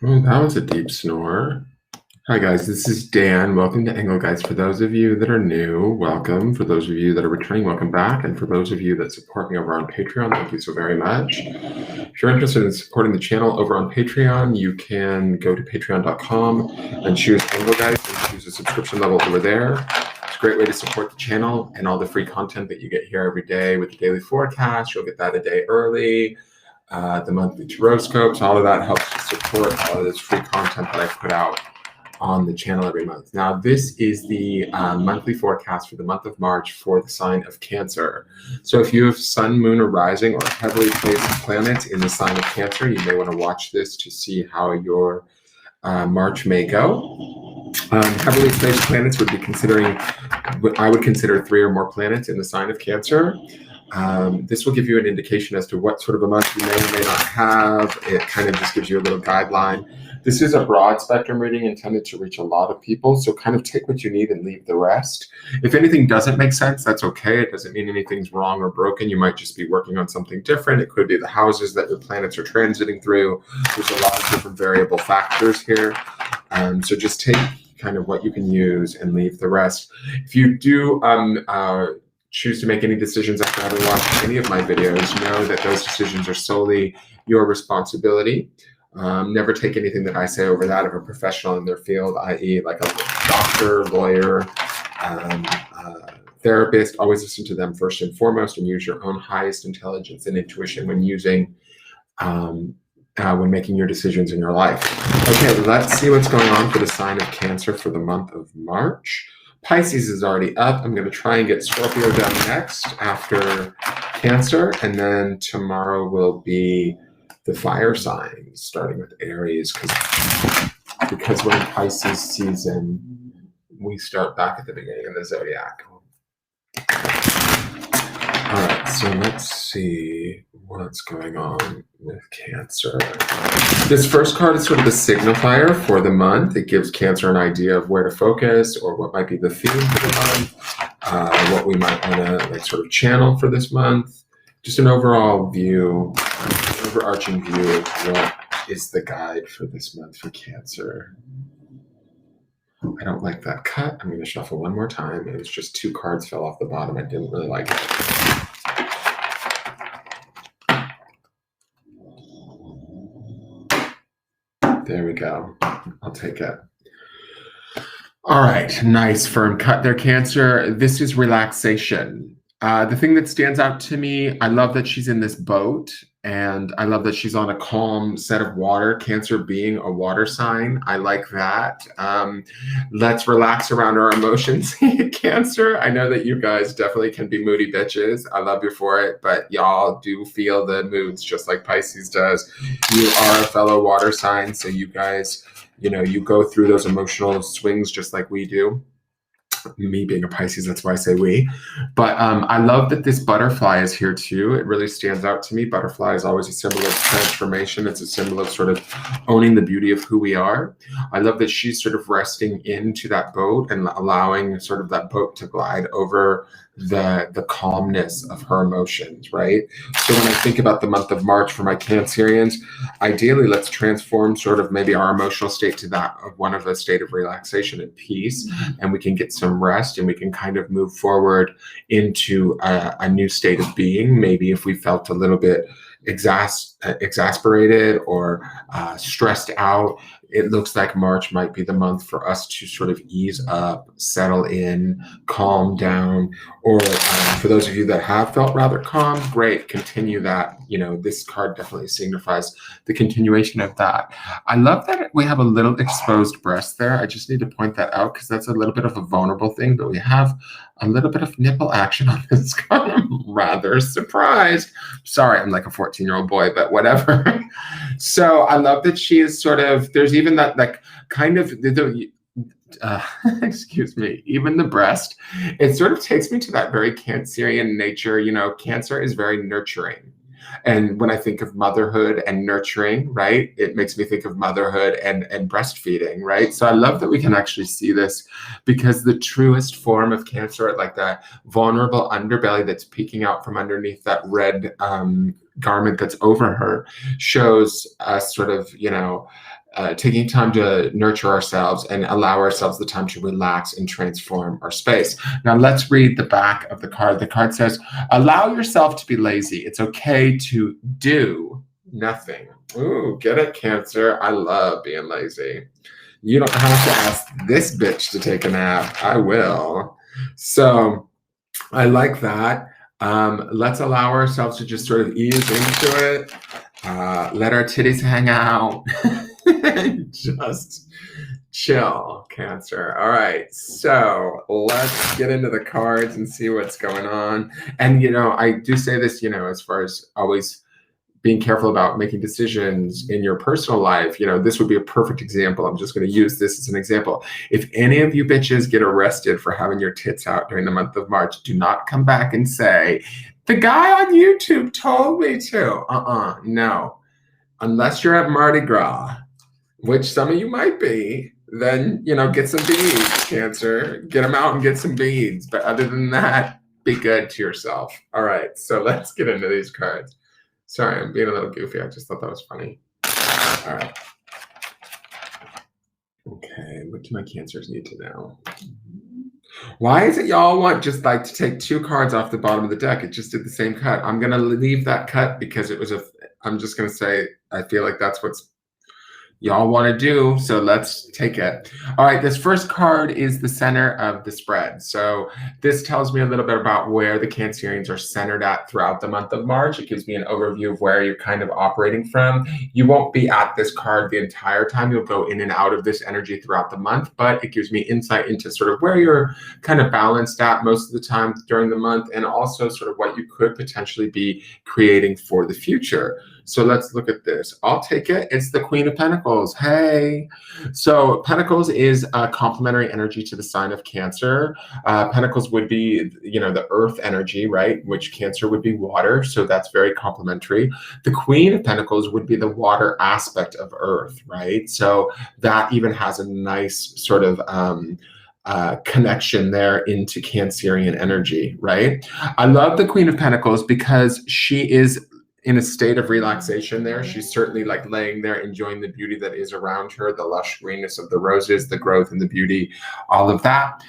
Oh, that was a deep snore. Hi guys, this is Dan. Welcome to Angle Guys. For those of you that are new, welcome. For those of you that are returning, welcome back. And for those of you that support me over on Patreon, thank you so very much. If you're interested in supporting the channel over on Patreon, you can go to patreon.com and choose Angle Guys and choose a subscription level over there. It's a great way to support the channel and all the free content that you get here every day with the daily forecast. You'll get that a day early. The monthly Tarotscopes, all of that helps to support all of this free content that I put out on the channel every month. Now, this is the monthly forecast for the month of March for the sign of Cancer. So if you have sun, moon, or rising, or heavily placed planets in the sign of Cancer, you may want to watch this to see how your March may go. Heavily placed planets would be considering, I would consider 3 or more planets in the sign of Cancer. This will give you an indication as to what sort of a month you may or may not have. It kind of just gives you a little guideline. This is a broad spectrum reading intended to reach a lot of people, so kind of take what you need and leave the rest. If anything doesn't make sense, that's okay. It doesn't mean anything's wrong or broken. You might just be working on something different. It could be the houses that your planets are transiting through. There's a lot of different variable factors here. So just take kind of what you can use and leave the rest. If you do choose to make any decisions after having watched any of my videos, know that those decisions are solely your responsibility. Never take anything that I say over that of a professional in their field, i.e. like a doctor, lawyer, therapist. Always listen to them first and foremost and use your own highest intelligence and intuition when using, when making your decisions in your life. Okay, let's see what's going on for the sign of Cancer for the month of March. Pisces is already up. I'm going to try and get Scorpio done next after Cancer. And then tomorrow will be the fire signs, starting with Aries, because we're in Pisces season, we start back at the beginning of the zodiac. All right, so let's see what's going on with Cancer. This first card is sort of a signifier for the month. It gives Cancer an idea of where to focus or what might be the theme for the month, what we might want to like sort of channel for this month. Just an overall view, overarching view of what is the guide for this month for Cancer. I don't like that cut. I'm going to shuffle one more time. It was just 2 cards fell off the bottom. I didn't really like it. There we go. I'll take it. All right. Nice firm cut there, Cancer. This is relaxation. The thing that stands out to me, I love that she's in this boat, and I love that she's on a calm set of water. Cancer being a water sign, I like that. Let's relax around our emotions, Cancer. I know that you guys definitely can be moody bitches. I love you for it, but y'all do feel the moods just like Pisces does. You are a fellow water sign, so you guys, you know, you go through those emotional swings just like we do. Me being a Pisces, that's why I say we. But I love that this butterfly is here too. It really stands out to me. Butterfly is always a symbol of transformation. It's a symbol of sort of owning the beauty of who we are. I love that she's sort of resting into that boat and allowing sort of that boat to glide over the calmness of her emotions, right? So when I think about the month of March for my Cancerians, ideally let's transform sort of maybe our emotional state to that of one of a state of relaxation and peace, and we can get some rest and we can kind of move forward into a new state of being. Maybe if we felt a little bit exasperated or stressed out, it looks like March might be the month for us to sort of ease up, settle in, calm down. Or for those of you that have felt rather calm, great, continue that. You know, this card definitely signifies the continuation of that. I love that we have a little exposed breast there. I just need to point that out because that's a little bit of a vulnerable thing, but we have a little bit of nipple action on this card. I'm rather surprised. Sorry, I'm like a 14-year-old boy, but whatever. So I love that she is sort of, there's even that like kind of, excuse me, even the breast, it sort of takes me to that very Cancerian nature. You know, Cancer is very nurturing. And when I think of motherhood and nurturing, right, it makes me think of motherhood and breastfeeding, right? So I love that we can actually see this, because the truest form of Cancer, like that vulnerable underbelly that's peeking out from underneath that red garment that's over her, shows us sort of, you know, taking time to nurture ourselves and allow ourselves the time to relax and transform our space. Now, let's read the back of the card. The card says, allow yourself to be lazy. It's okay to do nothing. Ooh, get it, Cancer. I love being lazy. You don't have to ask this bitch to take a nap. I will. So I like that. Let's allow ourselves to just sort of ease into it. Let our titties hang out. Just chill, Cancer. All right, so let's get into the cards and see what's going on. And, I do say this, as far as always being careful about making decisions in your personal life. This would be a perfect example. I'm just going to use this as an example. If any of you bitches get arrested for having your tits out during the month of March, do not come back and say, the guy on YouTube told me to. No. Unless you're at Mardi Gras, which some of you might be, then, get some beads, Cancer. Get them out and get some beads. But other than that, be good to yourself. All right, so let's get into these cards. Sorry, I'm being a little goofy. I just thought that was funny. All right. Okay, what do my Cancers need to know? Why is it y'all want just like to take 2 cards off the bottom of the deck? It just did the same cut. I'm going to leave that cut because it was I'm just going to say, I feel like that's what's y'all want to do, so let's take it. All right, this first card is the center of the spread. So this tells me a little bit about where the Cancerians are centered at throughout the month of March. It gives me an overview of where you're kind of operating from. You won't be at this card the entire time. You'll go in and out of this energy throughout the month, but it gives me insight into sort of where you're kind of balanced at most of the time during the month, and also sort of what you could potentially be creating for the future. So let's look at this. I'll take it. It's the Queen of Pentacles. Hey. So Pentacles is a complementary energy to the sign of Cancer. Pentacles would be, the earth energy, right? Which Cancer would be water. So that's very complementary. The Queen of Pentacles would be the water aspect of earth, right? So that even has a nice sort of connection there into Cancerian energy, right? I love the Queen of Pentacles because she is in a state of relaxation there. She's certainly like laying there, enjoying the beauty that is around her, the lush greenness of the roses, the growth and the beauty, all of that.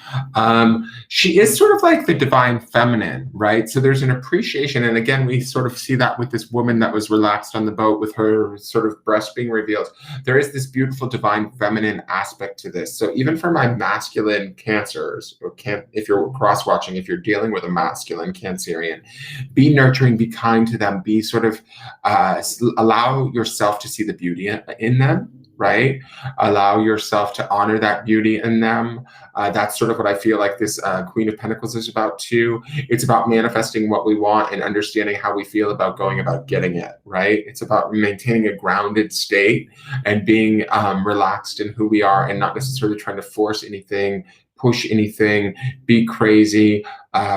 She is sort of like the divine feminine, right? So there's an appreciation. And again, we sort of see that with this woman that was relaxed on the boat with her sort of breast being revealed. There is this beautiful divine feminine aspect to this. So even for my masculine Cancers, or if you're cross-watching, if you're dealing with a masculine Cancerian, be nurturing, be kind to them, be sort of allow yourself to see the beauty in them, right? Allow yourself to honor that beauty in them. That's sort of what I feel like this Queen of Pentacles is about too. It's about manifesting what we want and understanding how we feel about going about getting it, right? It's about maintaining a grounded state and being relaxed in who we are and not necessarily trying to force anything, push anything, be crazy.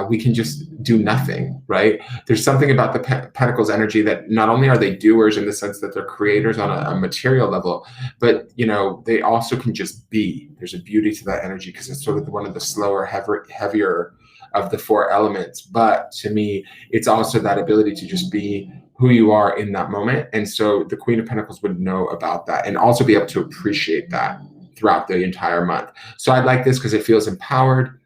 We can just do nothing, right? There's something about the Pentacles energy that not only are they doers in the sense that they're creators on a material level, but they also can just be. There's a beauty to that energy because it's sort of one of the slower, heavier of the 4 elements. But to me, it's also that ability to just be who you are in that moment. And so the Queen of Pentacles would know about that and also be able to appreciate that throughout the entire month. So I like this because it feels empowered,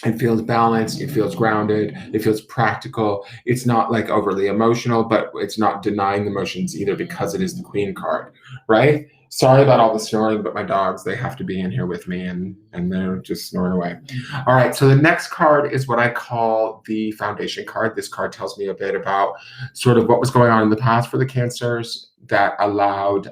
it feels balanced, it feels grounded, it feels practical. It's not like overly emotional, but it's not denying the emotions either because it is the Queen card, right? Sorry about all the snoring, but my dogs, they have to be in here with me and they're just snoring away. All right, so the next card is what I call the Foundation card. This card tells me a bit about sort of what was going on in the past for the Cancers that allowed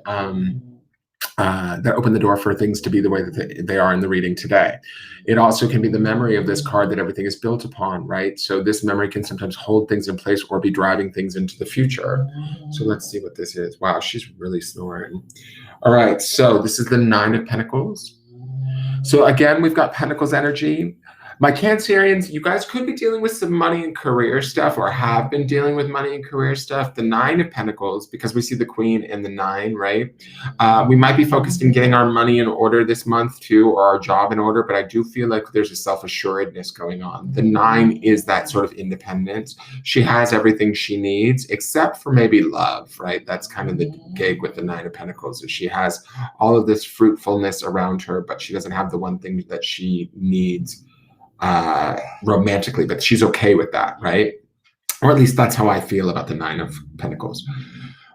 that open the door for things to be the way that they are in the reading today. It also can be the memory of this card that everything is built upon, right? So this memory can sometimes hold things in place or be driving things into the future. So let's see what this is. Wow, she's really snoring. All right, so this is the Nine of Pentacles. So again, we've got Pentacles energy. My Cancerians, you guys could be dealing with some money and career stuff, or have been dealing with money and career stuff. The Nine of Pentacles, because we see the Queen and the Nine, right? We might be focused in getting our money in order this month too, or our job in order, but I do feel like there's a self-assuredness going on. The Nine is that sort of independence. She has everything she needs, except for maybe love, right? That's kind of the gig with the Nine of Pentacles, is she has all of this fruitfulness around her, but she doesn't have the one thing that she needs romantically, but she's okay with that, right? Or at least that's how I feel about the Nine of Pentacles.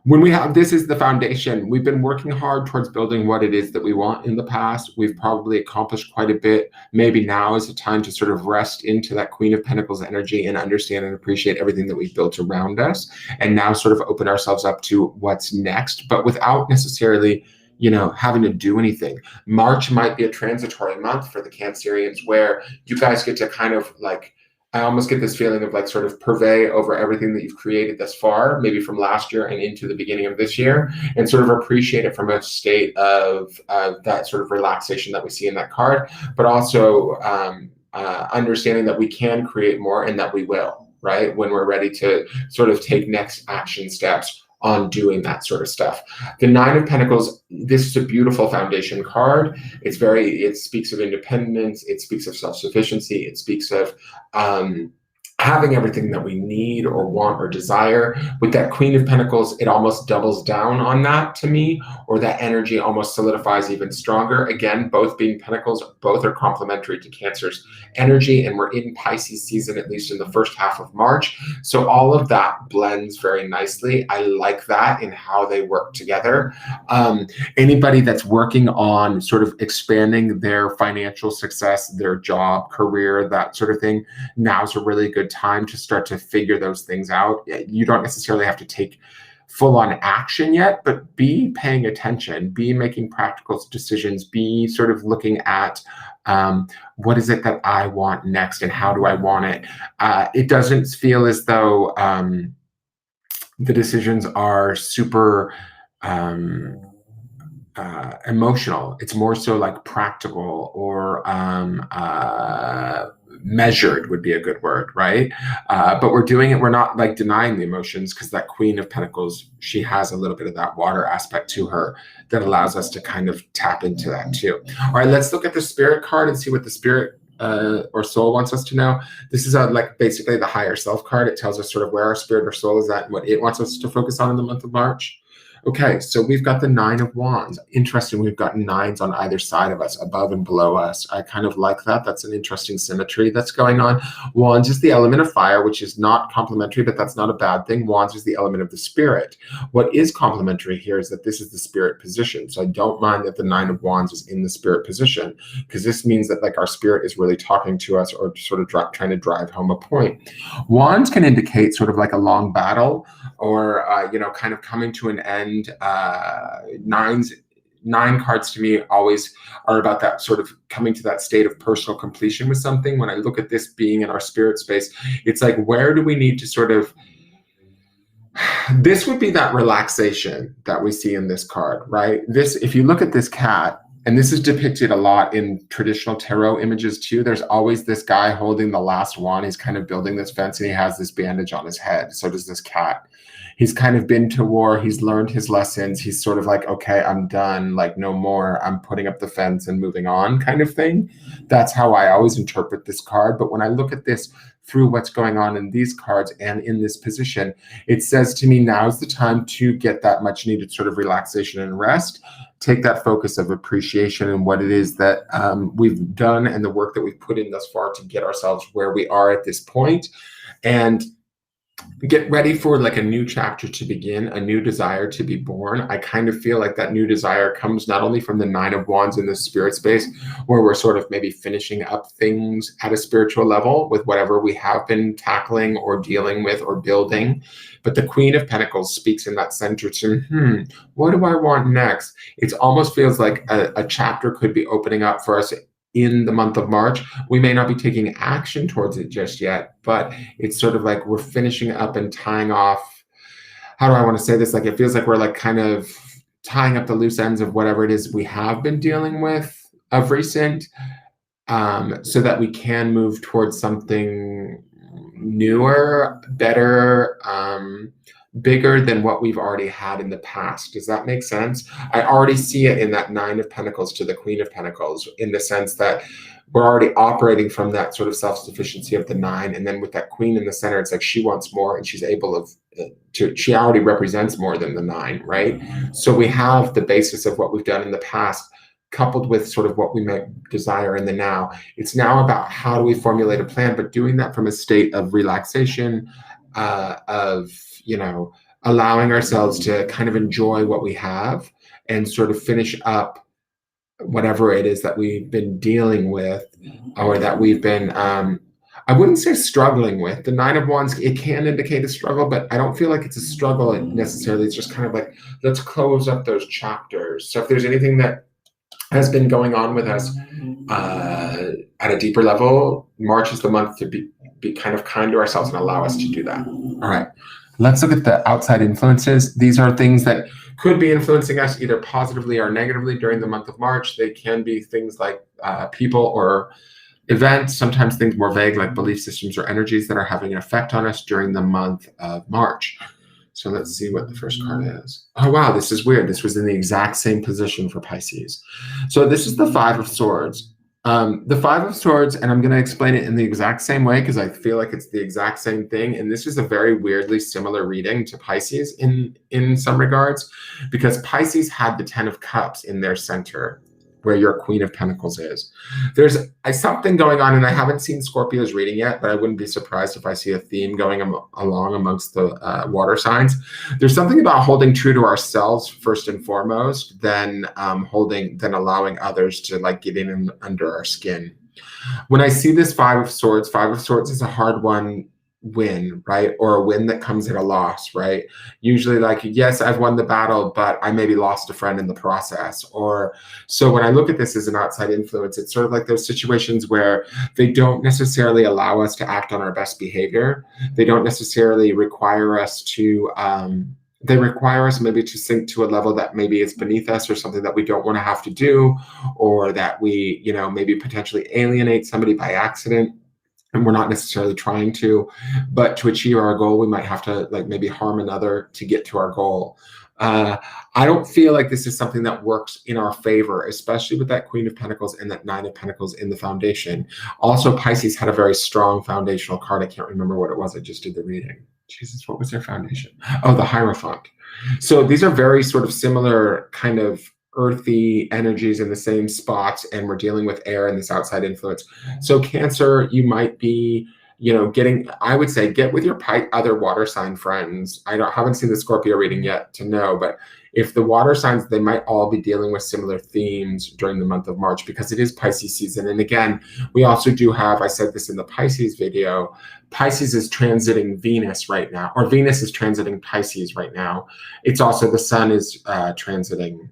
When we have this is the foundation, we've been working hard towards building what it is that we want in the past. We've probably accomplished quite a bit. Maybe now is the time to sort of rest into that Queen of Pentacles energy and understand and appreciate everything that we've built around us, and now sort of open ourselves up to what's next, but without necessarily, you know, having to do anything. March might be a transitory month for the Cancerians, where you guys get to kind of like, I almost get this feeling of like sort of purvey over everything that you've created thus far, maybe from last year and into the beginning of this year, and sort of appreciate it from a state of that sort of relaxation that we see in that card, but also understanding that we can create more and that we will, right? When we're ready to sort of take next action steps on doing that sort of stuff. The Nine of Pentacles, this is a beautiful foundation card. It speaks of independence. It speaks of self-sufficiency. It speaks of having everything that we need or want or desire. With that Queen of Pentacles, it almost doubles down on that to me, or that energy almost solidifies even stronger. Again, both being Pentacles, both are complementary to Cancer's energy, and we're in Pisces season, at least in the first half of March. So all of that blends very nicely. I like that in how they work together. Anybody that's working on sort of expanding their financial success, their job, career, that sort of thing, now's a really good time to start to figure those things out. You don't necessarily have to take full-on action yet, but be paying attention, be making practical decisions, be sort of looking at what is it that I want next and how do I want it. It doesn't feel as though the decisions are super emotional. It's more so like practical, or measured would be a good word, right? But we're doing it, we're not like denying the emotions, because that Queen of Pentacles, she has a little bit of that water aspect to her that allows us to kind of tap into that too. All right, let's look at the Spirit card and see what the Spirit or soul wants us to know. This is like basically the higher self card. It tells us sort of where our spirit or soul is at and what it wants us to focus on in the month of March. Okay, so we've got the Nine of Wands. Interesting, we've got nines on either side of us, above and below us. I kind of like that. That's an interesting symmetry that's going on. Wands is the element of fire, which is not complementary, but that's not a bad thing. Wands is the element of the spirit. What is complementary here is that this is the spirit position. So I don't mind that the Nine of Wands is in the spirit position, because this means that like our spirit is really talking to us, or sort of trying to drive home a point. Wands can indicate sort of like a long battle, or you know, kind of coming to an end. Nine cards to me always are about that sort of coming to that state of personal completion with something. When I look at this being in our spirit space, it's like, where do we need to sort of, this would be that relaxation that we see in this card, right? This, if you look at this cat, and this is depicted a lot in traditional tarot images too, there's always this guy holding the last wand. He's kind of building this fence, and he has this bandage on his head. So does this cat. He's kind of been to war. He's learned his lessons. He's sort of like, okay, I'm done. Like, no more. I'm putting up the fence and moving on, kind of thing. That's how I always interpret this card. But when I look at this through what's going on in these cards and in this position, it says to me, now's the time to get that much needed sort of relaxation and rest. Take that focus of appreciation and what it is that we've done and the work that we've put in thus far to get ourselves where we are at this point, and get ready for like a new chapter to begin, a new desire to be born. I kind of feel like that new desire comes not only from the Nine of Wands in the spirit space, where we're sort of maybe finishing up things at a spiritual level with whatever we have been tackling or dealing with or building, but the Queen of Pentacles speaks in that center to, what do I want next? It almost feels like a chapter could be opening up for us in the month of March. We may not be taking action towards it just yet, but it's sort of like we're finishing up and tying off, how do I want to say this? Like, it feels like we're like kind of tying up the loose ends of whatever it is we have been dealing with of recent, so that we can move towards something newer, better, bigger than what we've already had in the past. Does that make sense? I already see it in that Nine of Pentacles to the Queen of Pentacles, in the sense that we're already operating from that sort of self-sufficiency of the nine. And then with that Queen in the center, it's like she wants more, and she's able to, she already represents more than the nine, right? So we have the basis of what we've done in the past, coupled with sort of what we might desire in the now. It's now about how do we formulate a plan, but doing that from a state of relaxation, of, you know, allowing ourselves to kind of enjoy what we have and sort of finish up whatever it is that we've been dealing with, or that we've been, I wouldn't say struggling with. The Nine of Wands, it can indicate a struggle, but I don't feel like it's a struggle necessarily. It's just kind of like, let's close up those chapters. So if there's anything that has been going on with us at a deeper level, March is the month to be kind of kind to ourselves and allow us to do that. All right, let's look at the outside influences. These are things that could be influencing us either positively or negatively during the month of March. They can be things like people or events, sometimes things more vague like belief systems or energies that are having an effect on us during the month of March. So let's see what the first card is. Oh, wow, this is weird. This was in the exact same position for Pisces. So this is the Five of Swords. The Five of Swords, and I'm going to explain it in the exact same way because I feel like it's the exact same thing. And this is a very weirdly similar reading to Pisces in some regards, because Pisces had the Ten of Cups in their center, where your Queen of Pentacles is. There's something going on, and I haven't seen Scorpio's reading yet, but I wouldn't be surprised if I see a theme going along amongst the water signs. There's something about holding true to ourselves first and foremost, then allowing others to like get in under our skin. When I see this Five of Swords is a hard one win, right? Or a win that comes at a loss, right? Usually like, yes, I've won the battle, but I maybe lost a friend in the process. Or so when I look at this as an outside influence, it's sort of like those situations where they don't necessarily allow us to act on our best behavior. They don't necessarily require us to, they require us maybe to sink to a level that maybe is beneath us, or something that we don't want to have to do, or that we, you know, maybe potentially alienate somebody by accident. And we're not necessarily trying to, but to achieve our goal, we might have to like maybe harm another to get to our goal. I don't feel like this is something that works in our favor, especially with that Queen of Pentacles and that Nine of Pentacles in the foundation. Also, Pisces had a very strong foundational card. I can't remember what it was. I just did the reading. Jesus, what was their foundation? Oh, the Hierophant. So these are very sort of similar kind of earthy energies in the same spots, and we're dealing with air and this outside influence. So Cancer, you might be, you know, I would say get with your other water sign friends. Haven't seen the Scorpio reading yet to know, but if the water signs, they might all be dealing with similar themes during the month of March, because it is Pisces season. And again, we also do have, I said this in the Pisces video, Pisces is transiting Venus right now, or Venus is transiting Pisces right now. It's also the sun is transiting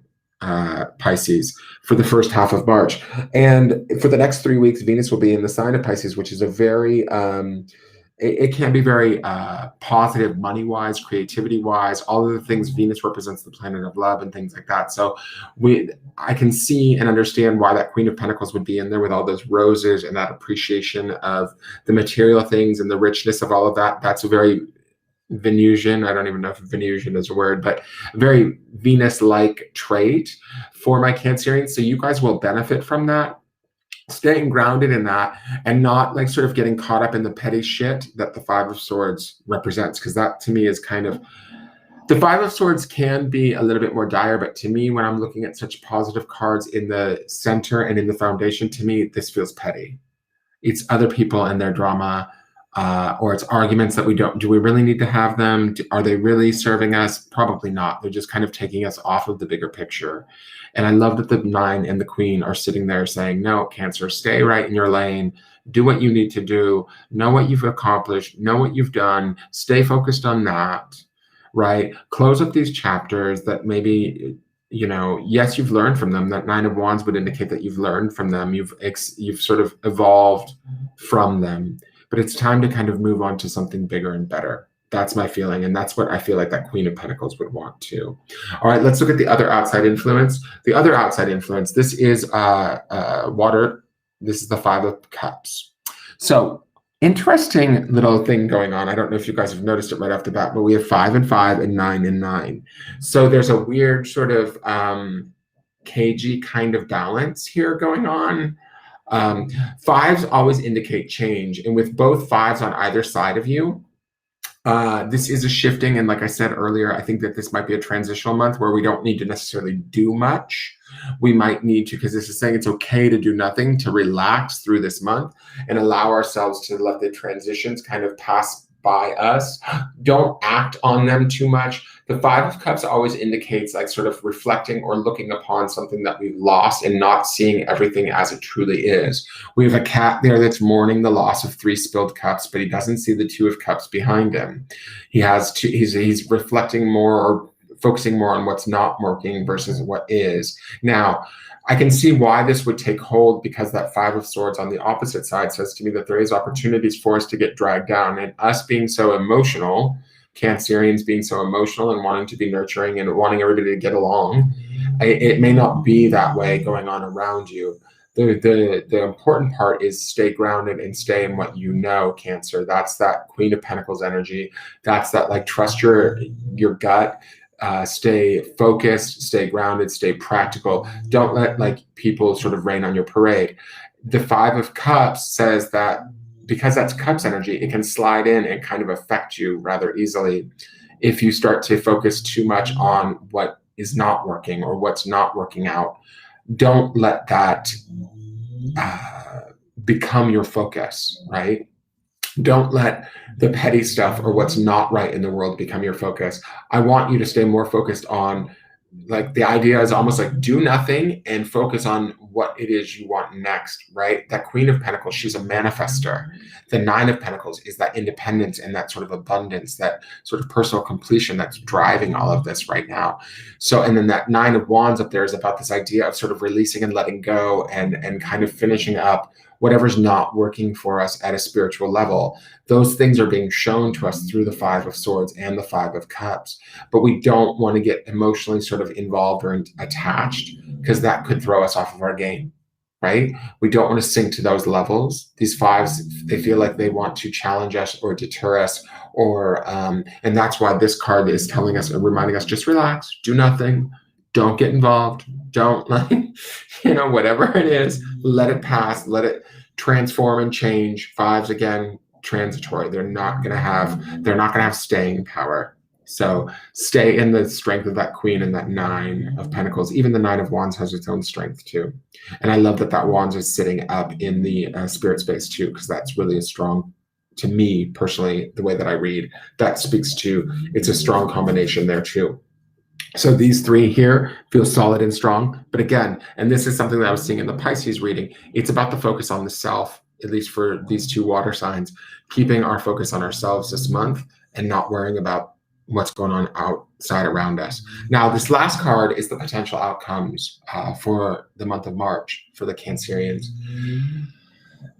Pisces for the first half of March. And for the next 3 weeks, Venus will be in the sign of Pisces, which is a very, it can be very positive money-wise, creativity-wise, all of the things. Venus represents the planet of love and things like that. So I can see and understand why that Queen of Pentacles would be in there with all those roses and that appreciation of the material things and the richness of all of that. That's a very Venusian, I don't even know if Venusian is a word, but very Venus-like trait for my Cancerians. So you guys will benefit from that, staying grounded in that, and not like sort of getting caught up in the petty shit that the Five of Swords represents. Because that to me is kind of, the Five of Swords can be a little bit more dire, but to me, when I'm looking at such positive cards in the center and in the foundation, to me, this feels petty. It's other people and their drama. Or it's arguments that do we really need to have them? Are they really serving us? Probably not. They're just kind of taking us off of the bigger picture. And I love that the Nine and the Queen are sitting there saying, no, Cancer, stay right in your lane. Do what you need to do. Know what you've accomplished. Know what you've done. Stay focused on that, right? Close up these chapters that maybe, you know, yes, you've learned from them. That Nine of Wands would indicate that you've learned from them. You've sort of evolved from them. But it's time to kind of move on to something bigger and better. That's my feeling. And that's what I feel like that Queen of Pentacles would want too. All right, let's look at the other outside influence. The other outside influence, this is water This is the Five of Cups. So interesting little thing going on. I don't know if you guys have noticed it right off the bat, but we have 5 and 5 and 9 and 9. So there's a weird sort of cagey kind of balance here going on. Fives always indicate change, and with both fives on either side of you, this is a shifting, and like I said earlier, I think that this might be a transitional month where we don't need to necessarily do much. We might need to, because this is saying it's okay to do nothing, to relax through this month and allow ourselves to let the transitions kind of pass by us. Don't act on them too much. The Five of Cups always indicates like sort of reflecting or looking upon something that we've lost and not seeing everything as it truly is. We have a cat there that's mourning the loss of 3 spilled cups, but he doesn't see the 2 of Cups behind him. He has two, he's reflecting more or focusing more on what's not working versus what is. Now, I can see why this would take hold, because that 5 of Swords on the opposite side says to me that there is opportunities for us to get dragged down, and us being so emotional, Cancerians being so emotional and wanting to be nurturing and wanting everybody to get along, it may not be that way going on around you. The important part is stay grounded and stay in what you know, Cancer. That's that Queen of Pentacles energy. That's that like trust your gut. Stay focused, stay grounded, stay practical. Don't let like people sort of rain on your parade. The 5 of Cups says that because that's Cups energy, it can slide in and kind of affect you rather easily if you start to focus too much on what is not working or what's not working out. Don't let that become your focus, right? Don't let the petty stuff or what's not right in the world become your focus. I want you to stay more focused on, like, the idea is almost like do nothing and focus on what it is you want next, right? That Queen of Pentacles, she's a manifester. The 9 of Pentacles is that independence and that sort of abundance, that sort of personal completion that's driving all of this right now. So, and then that 9 of Wands up there is about this idea of sort of releasing and letting go and kind of finishing up whatever's not working for us at a spiritual level. Those things are being shown to us through the 5 of Swords and the 5 of Cups. But we don't want to get emotionally sort of involved or attached, because that could throw us off of our game, right? We don't want to sink to those levels. These 5s, they feel like they want to challenge us or deter us, or and that's why this card is telling us and reminding us, just relax, do nothing, don't get involved, don't like, whatever it is, let it pass, let it transform and change. 5s, again, transitory. They're not gonna have staying power. So stay in the strength of that Queen and that 9 of Pentacles. Even the 9 of Wands has its own strength too. And I love that that Wands is sitting up in the spirit space too, because that's really a strong, to me personally, the way that I read, that speaks to, it's a strong combination there too. So these 3 here feel solid and strong. But again, and this is something that I was seeing in the Pisces reading, it's about the focus on the self, at least for these 2 water signs, keeping our focus on ourselves this month and not worrying about what's going on outside around us. Now, this last card is the potential outcomes for the month of March for the Cancerians.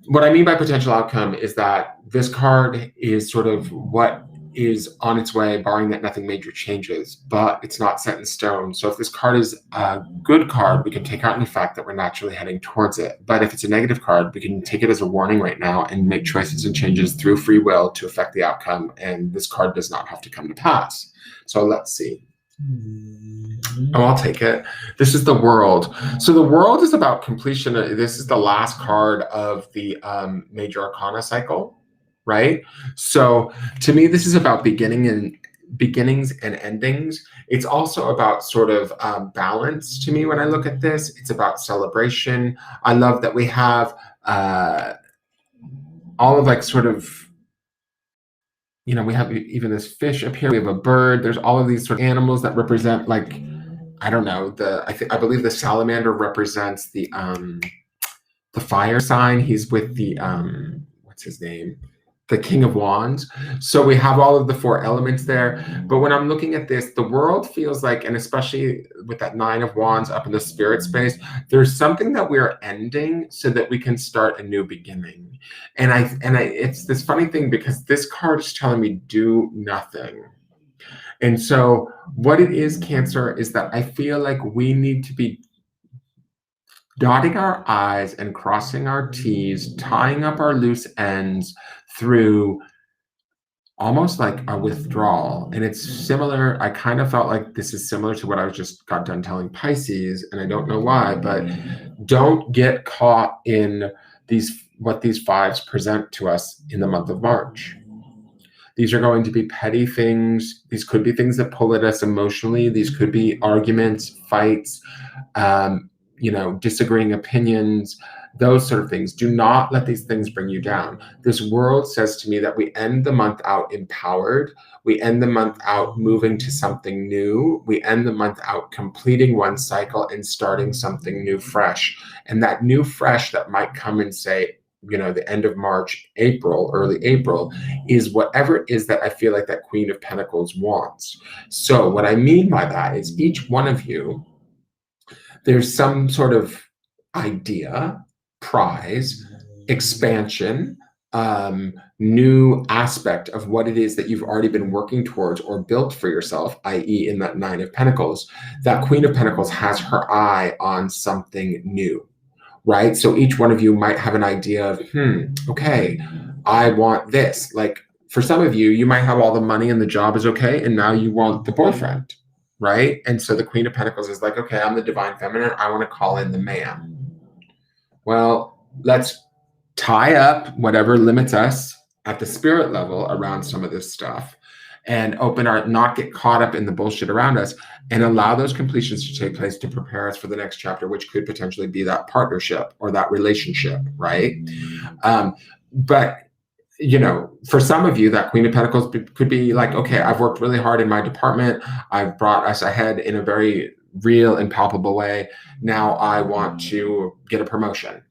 What I mean by potential outcome is that this card is sort of what is on its way, barring that nothing major changes, but it's not set in stone. So if this card is a good card, we can take out in the fact that we're naturally heading towards it. But if it's a negative card, we can take it as a warning right now and make choices and changes through free will to affect the outcome. And this card does not have to come to pass. So let's see. Oh, I'll take it. This is the World. So the World is about completion. This is the last card of the major arcana cycle, right? So to me, this is about beginnings and endings. It's also about sort of balance to me when I look at this. It's about celebration. I love that we have all of like sort of, we have even this fish up here. We have a bird. There's all of these sort of animals that represent, like, I don't know, I believe the salamander represents the fire sign. He's with the what's his name? The King of Wands. So we have all of the 4 elements there. But when I'm looking at this, the World feels like, and especially with that 9 of Wands up in the spirit space, there's something that we're ending so that we can start a new beginning. And it's this funny thing, because this card is telling me do nothing. And so what it is, Cancer, is that I feel like we need to be dotting our I's and crossing our T's, tying up our loose ends through almost like a withdrawal. And it's similar. I kind of felt like this is similar to what I was just got done telling Pisces, and I don't know why, but don't get caught in what these fives present to us in the month of March. These are going to be petty things. These could be things that pull at us emotionally. These could be arguments, fights, disagreeing opinions, those sort of things. Do not let these things bring you down. This world says to me that we end the month out empowered. We end the month out moving to something new. We end the month out completing one cycle and starting something new, fresh. And that new, fresh that might come in, say, the end of March, April, early April, is whatever it is that I feel like that Queen of Pentacles wants. So what I mean by that is each one of you, there's some sort of idea, prize, expansion, new aspect of what it is that you've already been working towards or built for yourself, i.e. in that Nine of Pentacles. That Queen of Pentacles has her eye on something new. Right? So each one of you might have an idea of, okay, I want this. Like for some of you, you might have all the money and the job is okay. And now you want the boyfriend, right? And so the Queen of Pentacles is like, okay, I'm the divine feminine. I want to call in the man. Well, let's tie up whatever limits us at the spirit level around some of this stuff and not get caught up in the bullshit around us and allow those completions to take place to prepare us for the next chapter, which could potentially be that partnership or that relationship, right? But for some of you, that Queen of Pentacles could be like, okay, I've worked really hard in my department. I've brought us ahead in a very real and palpable way. Now I want to get a promotion.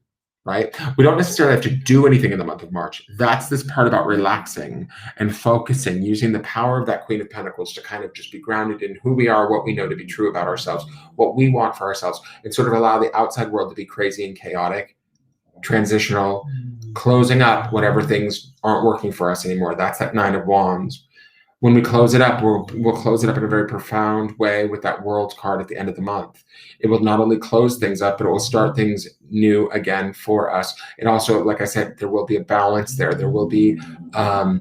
Right? We don't necessarily have to do anything in the month of March. That's this part about relaxing and focusing, using the power of that Queen of Pentacles to kind of just be grounded in who we are, what we know to be true about ourselves, what we want for ourselves, and sort of allow the outside world to be crazy and chaotic, transitional, closing up whatever things aren't working for us anymore. That's that Nine of Wands. When we close it up, we'll close it up in a very profound way with that World card at the end of the month. It will not only close things up, but it will start things new again for us. It also, like I said, there will be a balance there. There will be a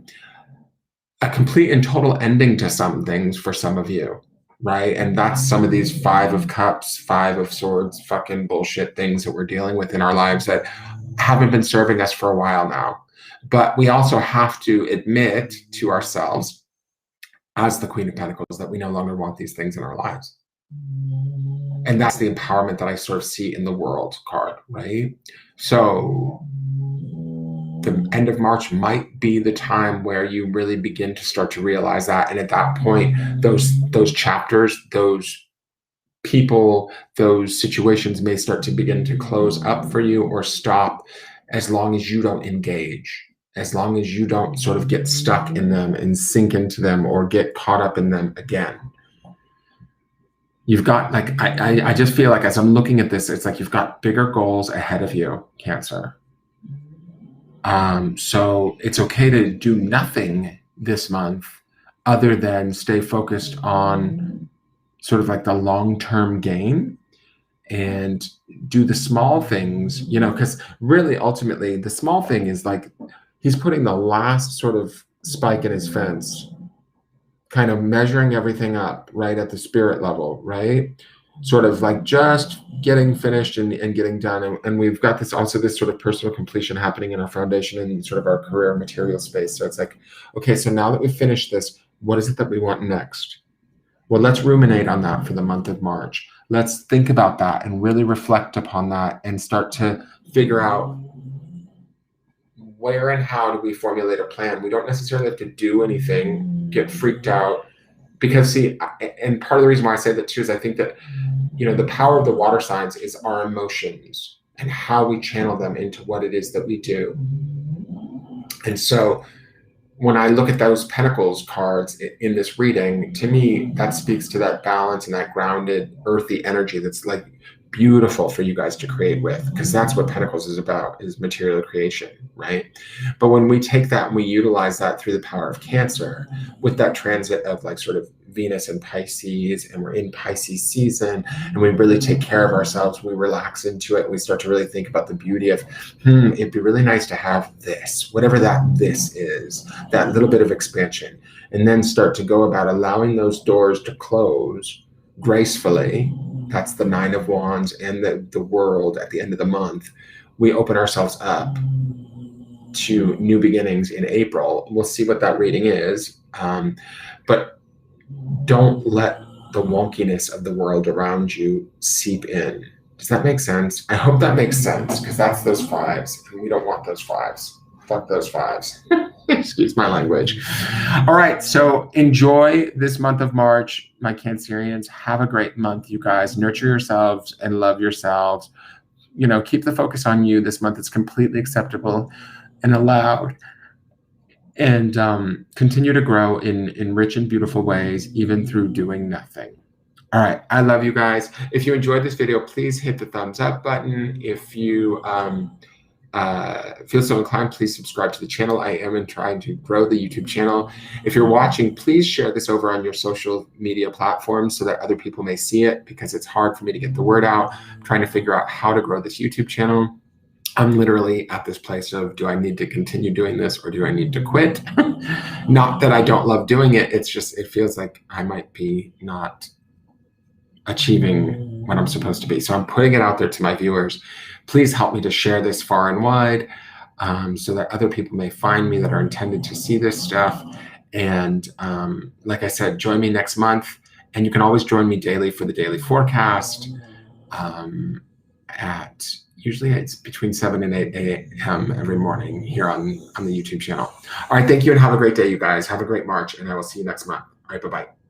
complete and total ending to some things for some of you, right? And that's some of these Five of Cups, Five of Swords, fucking bullshit things that we're dealing with in our lives that haven't been serving us for a while now. But we also have to admit to ourselves, as the Queen of Pentacles, that we no longer want these things in our lives. And that's the empowerment that I sort of see in the World card, right? So the end of March might be the time where you really begin to start to realize that. And at that point, those chapters, those people, those situations may start to begin to close up for you or stop, as long as you don't engage. As long as you don't sort of get stuck in them and sink into them or get caught up in them again. You've got, like, I just feel like as I'm looking at this, it's like you've got bigger goals ahead of you, Cancer. So it's okay to do nothing this month other than stay focused on sort of like the long-term gain and do the small things, because really ultimately the small thing is like, he's putting the last sort of spike in his fence, kind of measuring everything up right at the spirit level, right? Sort of like just getting finished and getting done. And we've got this sort of personal completion happening in our foundation and sort of our career material space. So it's like, okay, so now that we've finished this, what is it that we want next? Well, let's ruminate on that for the month of March. Let's think about that and really reflect upon that and start to figure out where and how do we formulate a plan. We don't necessarily have to do anything, get freaked out, because see, and part of the reason why I say that too is I think that, the power of the water signs is our emotions and how we channel them into what it is that we do. And so when I look at those Pentacles cards in this reading, to me, that speaks to that balance and that grounded, earthy energy that's like beautiful for you guys to create with, because that's what Pentacles is about, is material creation, right? But when we take that and we utilize that through the power of Cancer with that transit of like sort of Venus in Pisces, and we're in Pisces season, and we really take care of ourselves. We relax into it. We start to really think about the beauty of, it'd be really nice to have this, whatever that this is, that little bit of expansion, and then start to go about allowing those doors to close gracefully. That's the Nine of Wands and the World at the end of the month. We open ourselves up to new beginnings in April. We'll see what that reading is. But don't let the wonkiness of the world around you seep in. Does that make sense? I hope that makes sense, because that's those fives, and we don't want those fives. Fuck those fives. Excuse my language. All right, so enjoy this month of March, my Cancerians. Have a great month, you guys. Nurture yourselves and love yourselves. You know, keep the focus on you this month. It's completely acceptable and allowed. And continue to grow in rich and beautiful ways, even through doing nothing. All right, I love you guys. If you enjoyed this video, please hit the thumbs up button. If you feel so inclined, please subscribe to the channel. I am trying to grow the YouTube channel. If you're watching, please share this over on your social media platforms so that other people may see it, because it's hard for me to get the word out. I'm trying to figure out how to grow this YouTube channel. I'm literally at this place of, do I need to continue doing this or do I need to quit? Not that I don't love doing it. It's just, it feels like I might be not achieving what I'm supposed to be. So I'm putting it out there to my viewers. Please help me to share this far and wide, so that other people may find me that are intended to see this stuff. And like I said, join me next month. And you can always join me daily for the daily forecast. Usually it's between 7 and 8 a.m. every morning here on the YouTube channel. All right, thank you and have a great day, you guys. Have a great March, and I will see you next month. All right, bye-bye.